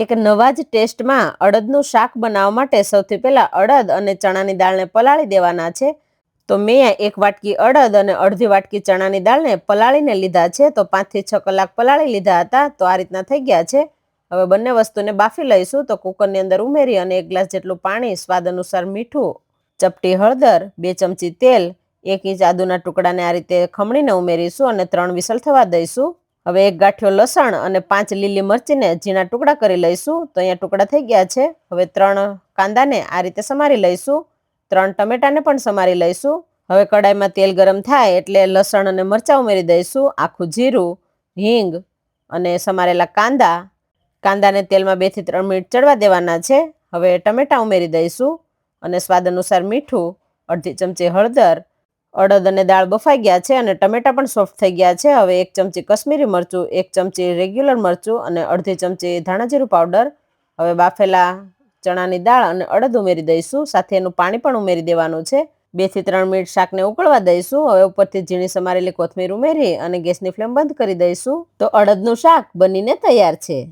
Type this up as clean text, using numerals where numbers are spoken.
એક નવા જ ટેસ્ટમાં અડદનું શાક બનાવવા માટે સૌથી પહેલાં અડદ અને ચણાની દાળને પલાળી દેવાના છે. તો મેં 1 વાટકી અડદ અને અડધી વાટકી ચણાની દાળને પલાળીને લીધા છે. તો 5 થી 6 કલાક પલાળી લીધા હતા. તો આ રીતના થઈ ગયા છે. હવે બંને વસ્તુને બાફી લઈશું. તો કુકરની અંદર ઉમેરી અને 1 ગ્લાસ જેટલું પાણી, સ્વાદ અનુસાર મીઠું, ચપટી હળદર, 2 ચમચી તેલ, 1 ઇંચ આદુના ટુકડાને આ રીતે ખમણીને ઉમેરીશું અને 3 વિસલ થવા દઈશું. હવે 1 ગાંઠિયો લસણ અને 5 લીલી મરચીને ઝીણા ટુકડા કરી લઈશું. તો અહીંયા ટુકડા થઈ ગયા છે. હવે 3 કાંદાને આ રીતે સમારી લઈશું. 3 ટમેટાને પણ સમારી લઈશું. હવે કડાઈમાં તેલ ગરમ થાય એટલે લસણ અને મરચાં ઉમેરી દઈશું, આખું જીરું, હિંગ અને સમારેલા કાંદાને તેલમાં 2 થી 3 મિનિટ ચડવા દેવાના છે. હવે ટમેટાં ઉમેરી દઈશું અને સ્વાદ અનુસાર મીઠું, અડધી ચમચી હળદર. અડદ અને દાળ બફાઈ ગયા છે અને ટમેટાં પણ સોફ્ટ થઈ ગયા છે. હવે 1 ચમચી કશ્મીરી મરચું, 1 ચમચી રેગ્યુલર મરચું અને અડધી ચમચી ધાણા જીરું પાવડર. હવે બાફેલા ચણાની દાળ અને અડદ ઉમેરી દઈશું. સાથે એનું પાણી પણ ઉમેરી દેવાનું છે. 2 થી 3 મિનિટ શાકને ઉકળવા દઈશું. હવે ઉપરથી ઝીણી સમારેલી કોથમીર ઉમેરી અને ગેસની ફ્લેમ બંધ કરી દઈશું. તો અડદનું શાક બનીને તૈયાર છે.